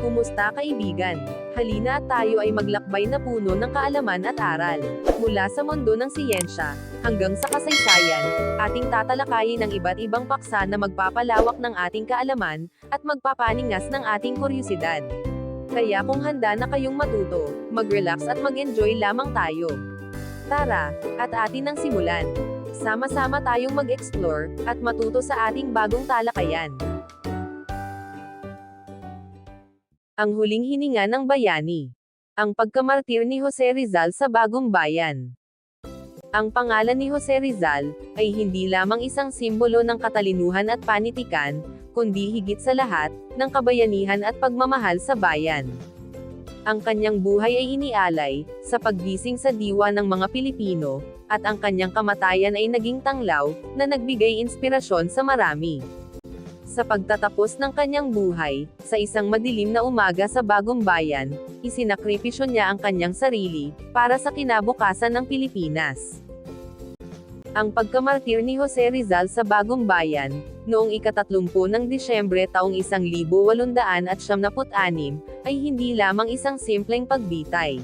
Kumusta kaibigan? Halina at tayo ay maglakbay na puno ng kaalaman at aral. Mula sa mundo ng siyensya, hanggang sa kasaysayan, ating tatalakayin ang iba't ibang paksa na magpapalawak ng ating kaalaman, at magpapaningas ng ating kuryosidad. Kaya kung handa na kayong matuto, mag-relax at mag-enjoy lamang tayo. Tara, at atin ang simulan. Sama-sama tayong mag-explore, at matuto sa ating bagong talakayan. Ang huling hininga ng bayani. Ang pagkamartir ni Jose Rizal sa Bagong Bayan. Ang pangalan ni Jose Rizal ay hindi lamang isang simbolo ng katalinuhan at panitikan, kundi higit sa lahat, ng kabayanihan at pagmamahal sa bayan. Ang kanyang buhay ay inialay sa paggising sa diwa ng mga Pilipino, at ang kanyang kamatayan ay naging tanglaw na nagbigay inspirasyon sa marami. Sa pagtatapos ng kanyang buhay, sa isang madilim na umaga sa Bagong Bayan, isinakripisyo niya ang kanyang sarili, para sa kinabukasan ng Pilipinas. Ang pagkamartir ni Jose Rizal sa Bagong Bayan, noong ika-30 ng Disyembre taong 1876, ay hindi lamang isang simpleng pagbitay.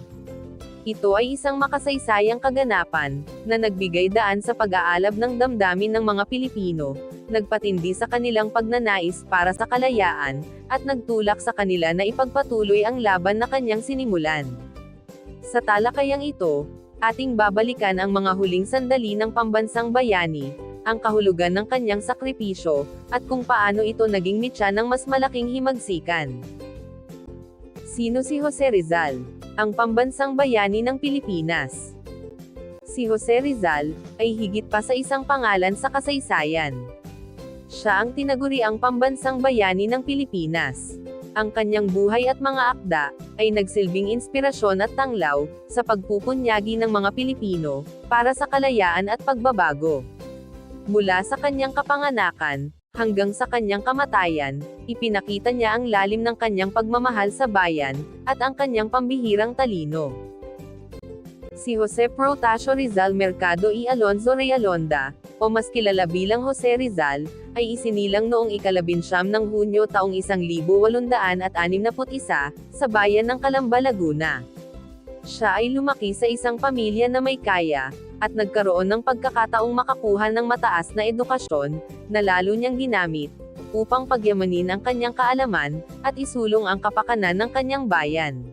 Ito ay isang makasaysayang kaganapan, na nagbigay daan sa pag-aalab ng damdamin ng mga Pilipino, nagpatindi sa kanilang pagnanais para sa kalayaan, at nagtulak sa kanila na ipagpatuloy ang laban na kanyang sinimulan. Sa talakayang ito, ating babalikan ang mga huling sandali ng pambansang bayani, ang kahulugan ng kanyang sakripisyo, at kung paano ito naging mitya ng mas malaking himagsikan. Sino si Jose Rizal? Ang pambansang bayani ng Pilipinas. Si Jose Rizal ay higit pa sa isang pangalan sa kasaysayan. Siya ang tinaguriang pambansang bayani ng Pilipinas. Ang kanyang buhay at mga akda ay nagsilbing inspirasyon at tanglaw sa pagpupunyagi ng mga Pilipino para sa kalayaan at pagbabago. Mula sa kanyang kapanganakan hanggang sa kanyang kamatayan, ipinakita niya ang lalim ng kanyang pagmamahal sa bayan, at ang kanyang pambihirang talino. Si Jose Protasio Rizal Mercado y Alonzo Realonda, o mas kilala bilang Jose Rizal, ay isinilang noong ika-19 ng Hunyo taong 1861, sa bayan ng Calamba, Laguna. Siya ay lumaki sa isang pamilya na may kaya, at nagkaroon ng pagkakataong makakuha ng mataas na edukasyon, na lalo niyang ginamit, upang pagyamanin ang kanyang kaalaman, at isulong ang kapakanan ng kanyang bayan.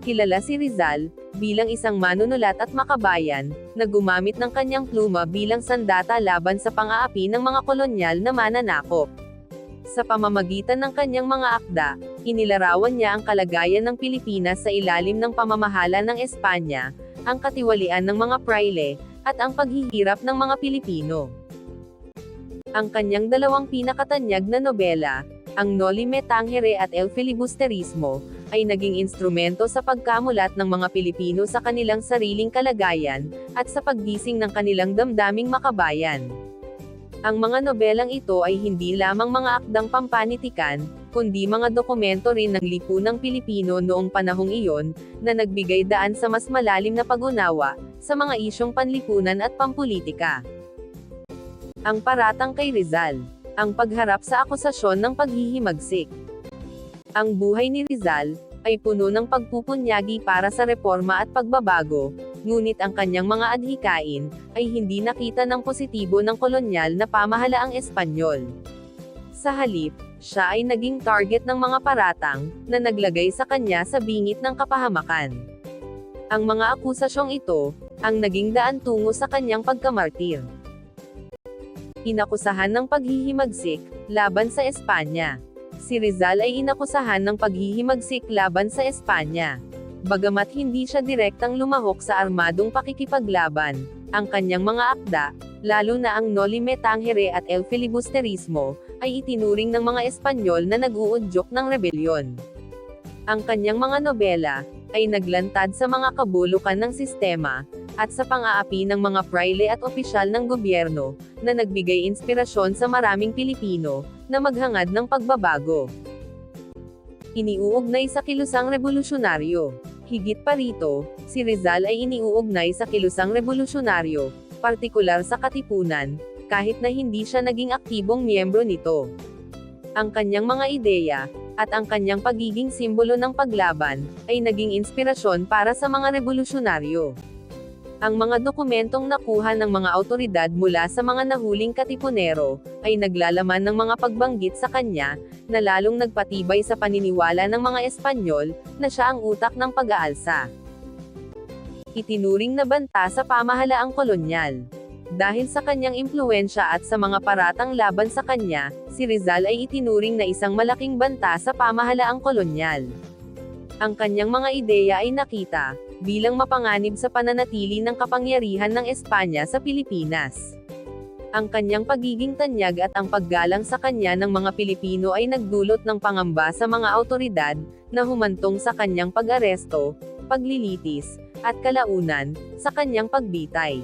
Kilala si Rizal bilang isang manunulat at makabayan, na gumamit ng kanyang pluma bilang sandata laban sa pang-aapi ng mga kolonyal na mananakop. Sa pamamagitan ng kanyang mga akda, inilarawan niya ang kalagayan ng Pilipinas sa ilalim ng pamamahala ng Espanya, ang katiwalian ng mga praile, at ang paghihirap ng mga Pilipino. Ang kanyang dalawang pinakatanyag na nobela, ang Noli Me Tangere at El Filibusterismo, ay naging instrumento sa pagkamulat ng mga Pilipino sa kanilang sariling kalagayan, at sa paggising ng kanilang damdaming makabayan. Ang mga nobelang ito ay hindi lamang mga akdang pampanitikan, kundi mga dokumento rin ng lipunang Pilipino noong panahong iyon, na nagbigay daan sa mas malalim na pag-unawa sa mga isyong panlipunan at pampulitika. Ang paratang kay Rizal. Ang pagharap sa akusasyon ng paghihimagsik. Ang buhay ni Rizal ay puno ng pagpupunyagi para sa reforma at pagbabago, ngunit ang kanyang mga adhikain ay hindi nakita ng positibo ng kolonyal na pamahalaang Espanyol. Sa halip, siya ay naging target ng mga paratang na naglagay sa kanya sa bingit ng kapahamakan. Ang mga akusasyong ito ang naging daan tungo sa kanyang pagkamartir. Inakusahan ng paghihimagsik laban sa Espanya. Si Rizal ay inakusahan ng paghihimagsik laban sa Espanya. Bagamat hindi siya direktang lumahok sa armadong pakikipaglaban, ang kanyang mga akda, lalo na ang Noli Me Tangere at El Filibusterismo, ay itinuring ng mga Espanyol na nag-uudyok ng rebelyon. Ang kanyang mga nobela ay naglantad sa mga kabulukan ng sistema, at sa pang-aapi ng mga praile at opisyal ng gobyerno, na nagbigay inspirasyon sa maraming Pilipino, na maghangad ng pagbabago. Iniuugnay sa kilusang revolusyonaryo. Higit pa rito, si Rizal ay iniuugnay sa kilusang revolusyonaryo, partikular sa Katipunan, kahit na hindi siya naging aktibong miyembro nito. Ang kanyang mga ideya at ang kanyang pagiging simbolo ng paglaban, ay naging inspirasyon para sa mga revolusyonaryo. Ang mga dokumentong nakuha ng mga awtoridad mula sa mga nahuling katipunero, ay naglalaman ng mga pagbanggit sa kanya, na lalong nagpatibay sa paniniwala ng mga Espanyol, na siya ang utak ng pag-aalsa. Itinuring na banta sa pamahalaang kolonyal. Dahil sa kanyang impluwensya at sa mga paratang laban sa kanya, si Rizal ay itinuring na isang malaking banta sa pamahalaang kolonyal. Ang kanyang mga ideya ay nakita bilang mapanganib sa pananatili ng kapangyarihan ng Espanya sa Pilipinas. Ang kanyang pagiging tanyag at ang paggalang sa kanya ng mga Pilipino ay nagdulot ng pangamba sa mga awtoridad, na humantong sa kanyang pag-aresto, paglilitis, at kalaunan, sa kanyang pagbitay.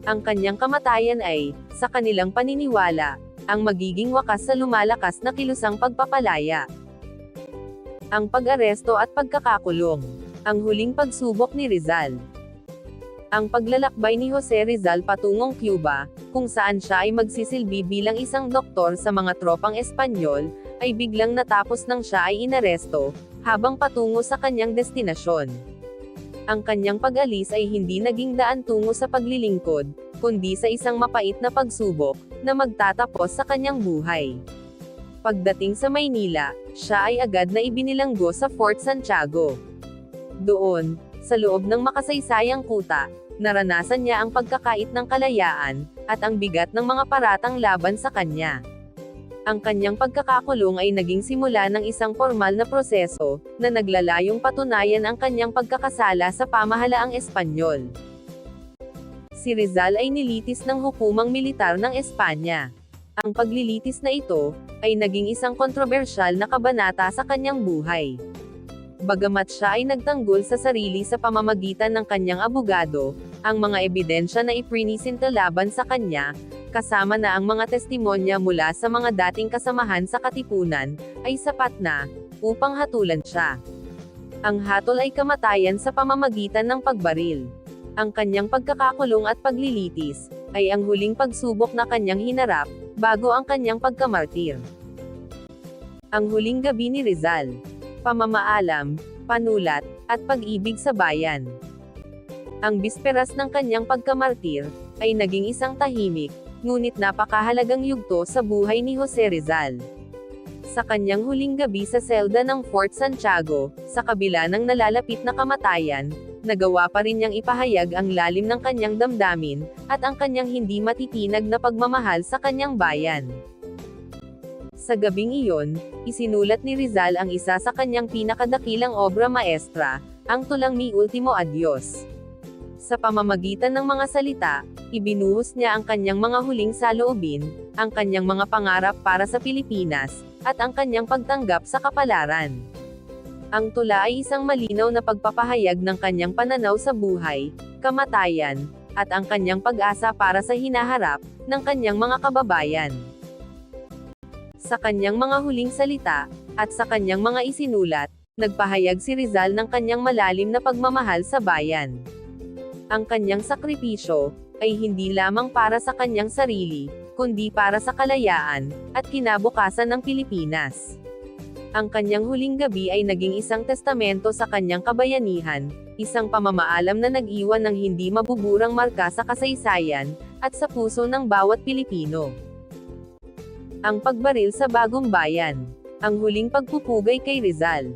Ang kanyang kamatayan ay, sa kanilang paniniwala, ang magiging wakas sa lumalakas na kilusang pagpapalaya. Ang pag-aresto at pagkakakulong. Ang huling pagsubok ni Rizal. Ang paglalakbay ni Jose Rizal patungong Cuba, kung saan siya ay magsisilbi bilang isang doktor sa mga tropang Espanyol, ay biglang natapos nang siya ay inaresto, habang patungo sa kanyang destinasyon. Ang kanyang pag-alis ay hindi naging daan tungo sa paglilingkod, kundi sa isang mapait na pagsubok, na magtatapos sa kanyang buhay. Pagdating sa Maynila, siya ay agad na ibinilanggo sa Fort Santiago. Doon, sa loob ng makasaysayang kuta, naranasan niya ang pagkakait ng kalayaan, at ang bigat ng mga paratang laban sa kanya. Ang kanyang pagkakakulong ay naging simula ng isang formal na proseso, na naglalayong patunayan ang kanyang pagkakasala sa pamahalaang Espanyol. Si Rizal ay nilitis ng hukumang militar ng Espanya. Ang paglilitis na ito, ay naging isang kontrobersyal na kabanata sa kanyang buhay. Bagamat siya ay nagtanggol sa sarili sa pamamagitan ng kanyang abogado, ang mga ebidensya na iprinisinta laban sa kanya, kasama na ang mga testimonya mula sa mga dating kasamahan sa katipunan, ay sapat na, upang hatulan siya. Ang hatol ay kamatayan sa pamamagitan ng pagbaril. Ang kanyang pagkakakulong at paglilitis, ay ang huling pagsubok na kanyang hinarap, bago ang kanyang pagkamartir. Ang huling gabi ni Rizal. Pamamaalam, panulat, at pag-ibig sa bayan. Ang bisperas ng kanyang pagkamartir, ay naging isang tahimik, ngunit napakahalagang yugto sa buhay ni Jose Rizal. Sa kanyang huling gabi sa selda ng Fort Santiago, sa kabila ng nalalapit na kamatayan, nagawa pa rin niyang ipahayag ang lalim ng kanyang damdamin, at ang kanyang hindi matitinag na pagmamahal sa kanyang bayan. Sa gabing iyon, isinulat ni Rizal ang isa sa kanyang pinakadakilang obra maestra, ang tulang Mi Ultimo Adios. Sa pamamagitan ng mga salita, ibinuhos niya ang kanyang mga huling saloobin, ang kanyang mga pangarap para sa Pilipinas, at ang kanyang pagtanggap sa kapalaran. Ang tula ay isang malinaw na pagpapahayag ng kanyang pananaw sa buhay, kamatayan, at ang kanyang pag-asa para sa hinaharap, ng kanyang mga kababayan. Sa kanyang mga huling salita, at sa kanyang mga isinulat, nagpahayag si Rizal ng kanyang malalim na pagmamahal sa bayan. Ang kanyang sakripisyo, ay hindi lamang para sa kanyang sarili, kundi para sa kalayaan, at kinabukasan ng Pilipinas. Ang kanyang huling gabi ay naging isang testamento sa kanyang kabayanihan, isang pamamaalam na nag-iwan ng hindi mabuburang marka sa kasaysayan, at sa puso ng bawat Pilipino. Ang pagbaril sa Bagong Bayan. Ang huling pagpupugay kay Rizal.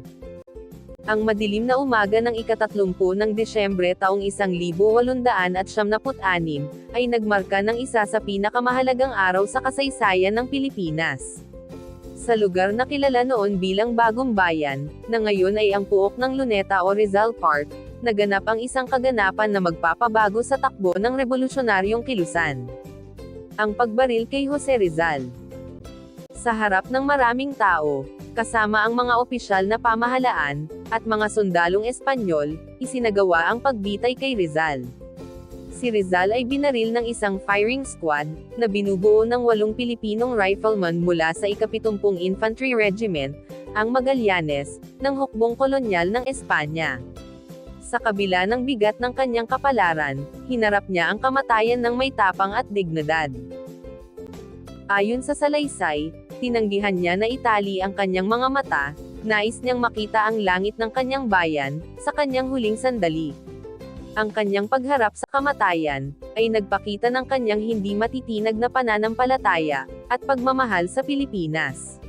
Ang madilim na umaga ng ika-30 ng Desyembre taong 1876, ay nagmarka ng isa sa pinakamahalagang araw sa kasaysayan ng Pilipinas. Sa lugar na kilala noon bilang Bagong Bayan, na ngayon ay ang puok ng Luneta o Rizal Park, naganap ang isang kaganapan na magpapabago sa takbo ng revolusyonaryong kilusan. Ang pagbaril kay Jose Rizal. Sa harap ng maraming tao, kasama ang mga opisyal na pamahalaan, at mga sundalong Espanyol, isinagawa ang pagbitay kay Rizal. Si Rizal ay binaril ng isang firing squad, na binubuo ng 8 Pilipinong rifleman mula sa ika-70 Infantry Regiment, ang Magallanes, ng hukbong kolonyal ng Espanya. Sa kabila ng bigat ng kanyang kapalaran, hinarap niya ang kamatayan ng may tapang at dignidad. Ayon sa salaysay, Tinanggihan niya na itali ang kanyang mga mata, nais niyang makita ang langit ng kanyang bayan, sa kanyang huling sandali. Ang kanyang pagharap sa kamatayan, ay nagpakita ng kanyang hindi matitinag na pananampalataya, at pagmamahal sa Pilipinas.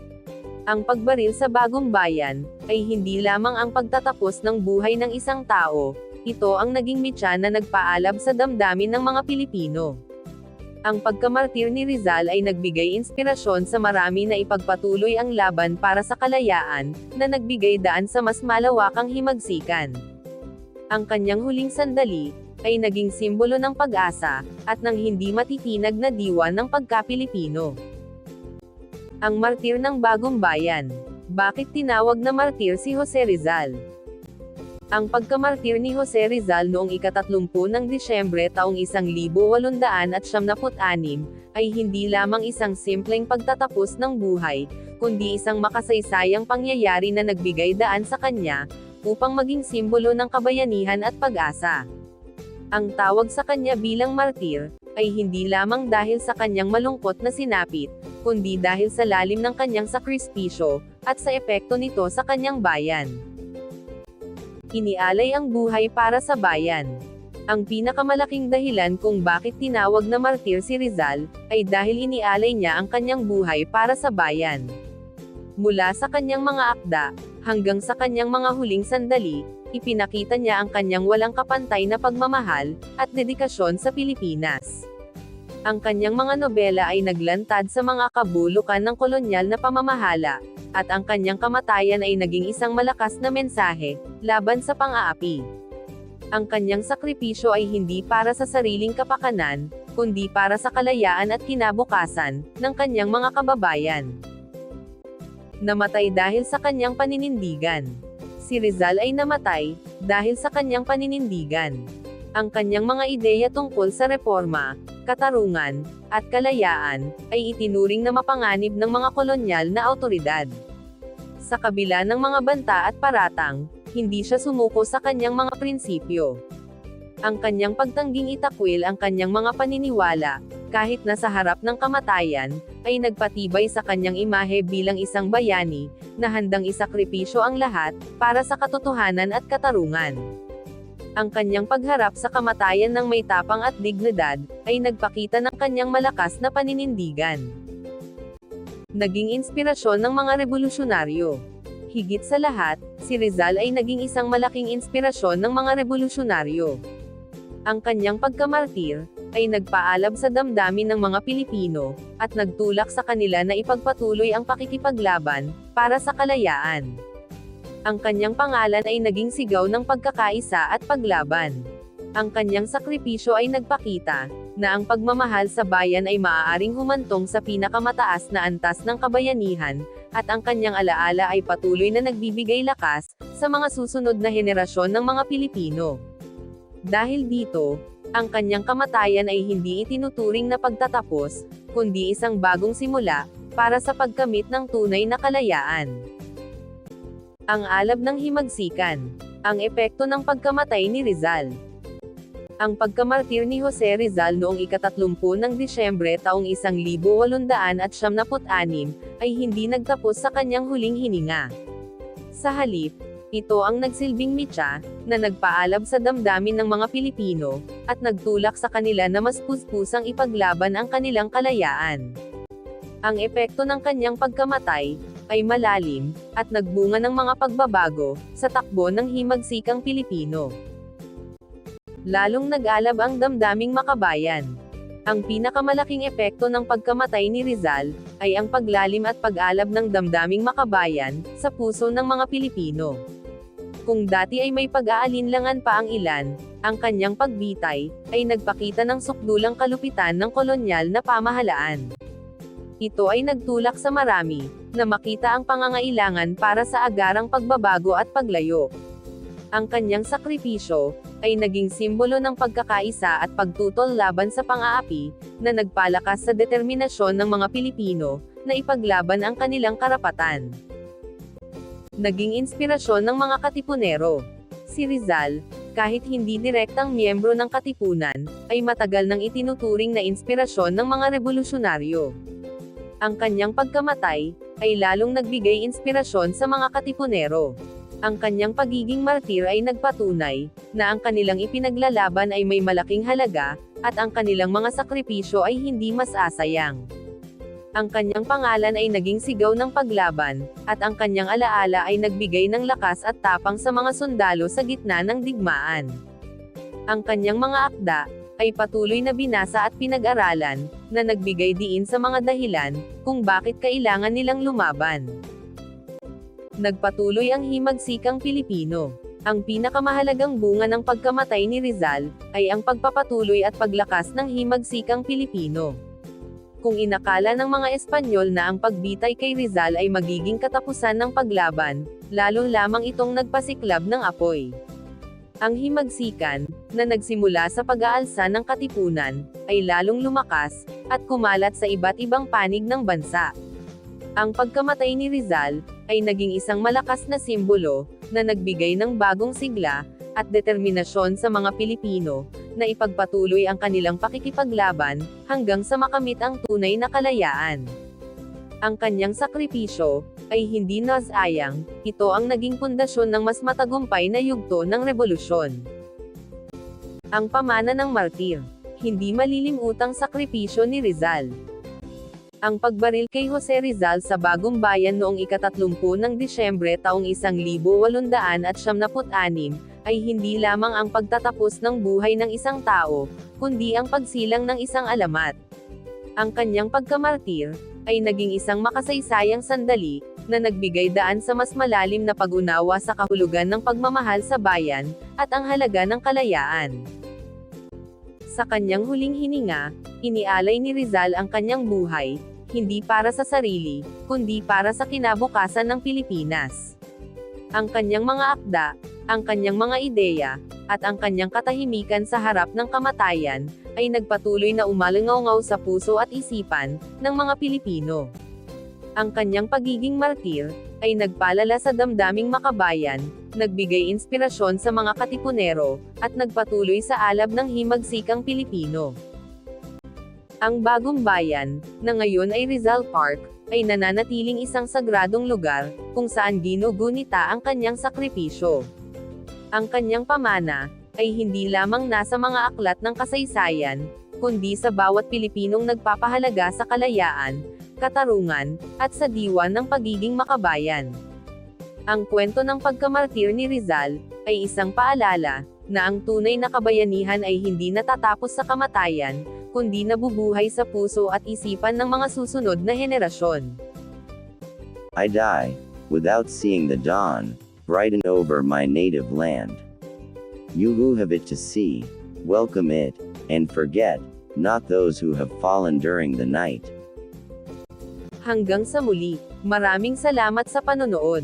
Ang pagbaril sa Bagong Bayan, ay hindi lamang ang pagtatapos ng buhay ng isang tao, ito ang naging mitya na nagpaalab sa damdamin ng mga Pilipino. Ang pagkamartir ni Rizal ay nagbigay inspirasyon sa marami na ipagpatuloy ang laban para sa kalayaan, na nagbigay daan sa mas malawakang himagsikan. Ang kanyang huling sandali, ay naging simbolo ng pag-asa, at ng hindi matitinag na diwa ng pagka-Pilipino. Ang martir ng Bagong Bayan. Bakit tinawag na martir si Jose Rizal? Ang pagkamartir ni Jose Rizal noong ika-30 ng Disyembre taong 1876, ay hindi lamang isang simpleng pagtatapos ng buhay, kundi isang makasaysayang pangyayari na nagbigay daan sa kanya, upang maging simbolo ng kabayanihan at pag-asa. Ang tawag sa kanya bilang martir, ay hindi lamang dahil sa kanyang malungkot na sinapit, kundi dahil sa lalim ng kanyang sakripisyo, at sa epekto nito sa kanyang bayan. Inialay ang buhay para sa bayan. Ang pinakamalaking dahilan kung bakit tinawag na martir si Rizal, ay dahil inialay niya ang kanyang buhay para sa bayan. Mula sa kanyang mga akda, hanggang sa kanyang mga huling sandali, ipinakita niya ang kanyang walang kapantay na pagmamahal, at dedikasyon sa Pilipinas. Ang kanyang mga nobela ay naglantad sa mga kabulukan ng kolonyal na pamamahala, at ang kanyang kamatayan ay naging isang malakas na mensahe, laban sa pang-aapi. Ang kanyang sakripisyo ay hindi para sa sariling kapakanan, kundi para sa kalayaan at kinabukasan, ng kanyang mga kababayan. Namatay dahil sa kanyang paninindigan. Si Rizal ay namatay, dahil sa kanyang paninindigan. Ang kanyang mga ideya tungkol sa reforma, katarungan, at kalayaan, ay itinuring na mapanganib ng mga kolonyal na awtoridad. Sa kabila ng mga banta at paratang, hindi siya sumuko sa kanyang mga prinsipyo. Ang kanyang pagtangging itakwil ang kanyang mga paniniwala, kahit nasa harap ng kamatayan, ay nagpatibay sa kanyang imahe bilang isang bayani, na handang isakripisyo ang lahat, para sa katotohanan at katarungan. Ang kanyang pagharap sa kamatayan ng may tapang at dignidad, ay nagpakita ng kanyang malakas na paninindigan. Naging inspirasyon ng mga revolusyonaryo. Higit sa lahat, si Rizal ay naging isang malaking inspirasyon ng mga revolusyonaryo. Ang kanyang pagkamartir, ay nagpaalab sa damdamin ng mga Pilipino, at nagtulak sa kanila na ipagpatuloy ang pakikipaglaban, para sa kalayaan. Ang kanyang pangalan ay naging sigaw ng pagkakaisa at paglaban. Ang kanyang sakripisyo ay nagpakita, na ang pagmamahal sa bayan ay maaaring humantong sa pinakamataas na antas ng kabayanihan, at ang kanyang alaala ay patuloy na nagbibigay lakas, sa mga susunod na henerasyon ng mga Pilipino. Dahil dito, ang kanyang kamatayan ay hindi itinuturing na pagtatapos, kundi isang bagong simula, para sa pagkamit ng tunay na kalayaan. Ang alab ng himagsikan. Ang epekto ng pagkamatay ni Rizal. Ang pagkamartir ni Jose Rizal noong ika-30 ng Disyembre taong 1876, ay hindi nagtapos sa kanyang huling hininga. Sa halip, ito ang nagsilbing mitya, na nagpaalab sa damdamin ng mga Pilipino, at nagtulak sa kanila na mas puspusang ipaglaban ang kanilang kalayaan. Ang epekto ng kanyang pagkamatay, ay malalim, at nagbunga ng mga pagbabago, sa takbo ng himagsikang Pilipino. Lalong nag-alab ang damdaming makabayan. Ang pinakamalaking epekto ng pagkamatay ni Rizal, ay ang paglalim at pag-alab ng damdaming makabayan, sa puso ng mga Pilipino. Kung dati ay may pag-aalinlangan pa ang ilan, ang kanyang pagbitay, ay nagpakita ng sukdulang kalupitan ng kolonyal na pamahalaan. Ito ay nagtulak sa marami, na makita ang pangangailangan para sa agarang pagbabago at paglayo. Ang kanyang sakripisyo, ay naging simbolo ng pagkakaisa at pagtutol laban sa pang-aapi, na nagpalakas sa determinasyon ng mga Pilipino, na ipaglaban ang kanilang karapatan. Naging inspirasyon ng mga katipunero. Si Rizal, kahit hindi direktang miyembro ng katipunan, ay matagal nang itinuturing na inspirasyon ng mga revolusyonaryo. Ang kanyang pagkamatay, ay lalong nagbigay inspirasyon sa mga Katipunero. Ang kanyang pagiging martir ay nagpatunay, na ang kanilang ipinaglalaban ay may malaking halaga, at ang kanilang mga sakripisyo ay hindi masasayang. Ang kanyang pangalan ay naging sigaw ng paglaban, at ang kanyang alaala ay nagbigay ng lakas at tapang sa mga sundalo sa gitna ng digmaan. Ang kanyang mga akda, ay patuloy na binasa at pinag-aralan, na nagbigay diin sa mga dahilan, kung bakit kailangan nilang lumaban. Nagpatuloy ang himagsikang Pilipino. Ang pinakamahalagang bunga ng pagkamatay ni Rizal, ay ang pagpapatuloy at paglakas ng himagsikang Pilipino. Kung inakala ng mga Espanyol na ang pagbitay kay Rizal ay magiging katapusan ng paglaban, lalo lamang itong nagpasiklab ng apoy. Ang himagsikan, na nagsimula sa pag-aalsa ng katipunan, ay lalong lumakas, at kumalat sa iba't ibang panig ng bansa. Ang pagkamatay ni Rizal, ay naging isang malakas na simbolo, na nagbigay ng bagong sigla, at determinasyon sa mga Pilipino, na ipagpatuloy ang kanilang pakikipaglaban, hanggang sa makamit ang tunay na kalayaan. Ang kanyang sakripisyo, ay hindi nasayang, ito ang naging pundasyon ng mas matagumpay na yugto ng rebolusyon. Ang pamana ng martir, hindi malilimutang sakripisyo ni Rizal. Ang pagbaril kay Jose Rizal sa Bagong Bayan noong ika-30 ng Disyembre taong 1876, ay hindi lamang ang pagtatapos ng buhay ng isang tao, kundi ang pagsilang ng isang alamat. Ang kanyang pagkamartir, ay naging isang makasaysayang sandali, na nagbigay daan sa mas malalim na pag-unawa sa kahulugan ng pagmamahal sa bayan, at ang halaga ng kalayaan. Sa kanyang huling hininga, inialay ni Rizal ang kanyang buhay, hindi para sa sarili, kundi para sa kinabukasan ng Pilipinas. Ang kanyang mga akda, ang kanyang mga ideya, at ang kanyang katahimikan sa harap ng kamatayan, ay nagpatuloy na umalingaw sa puso at isipan, ng mga Pilipino. Ang kanyang pagiging martir, ay nagpalala sa damdaming makabayan, nagbigay inspirasyon sa mga Katipunero, at nagpatuloy sa alab ng himagsikang Pilipino. Ang Bagong Bayan, na ngayon ay Rizal Park, ay nananatiling isang sagradong lugar, kung saan ginugunita ang kanyang sakripisyo. Ang kanyang pamana, ay hindi lamang nasa mga aklat ng kasaysayan, kundi sa bawat Pilipinong nagpapahalaga sa kalayaan, katarungan, at sa diwa ng pagiging makabayan. Ang kwento ng pagkamartir ni Rizal, ay isang paalala, na ang tunay na kabayanihan ay hindi natatapos sa kamatayan, kundi nabubuhay sa puso at isipan ng mga susunod na henerasyon. I die, without seeing the dawn, brighten over my native land. You who have it to see, welcome it, and forget, not those who have fallen during the night. Hanggang sa muli, maraming salamat sa panonood.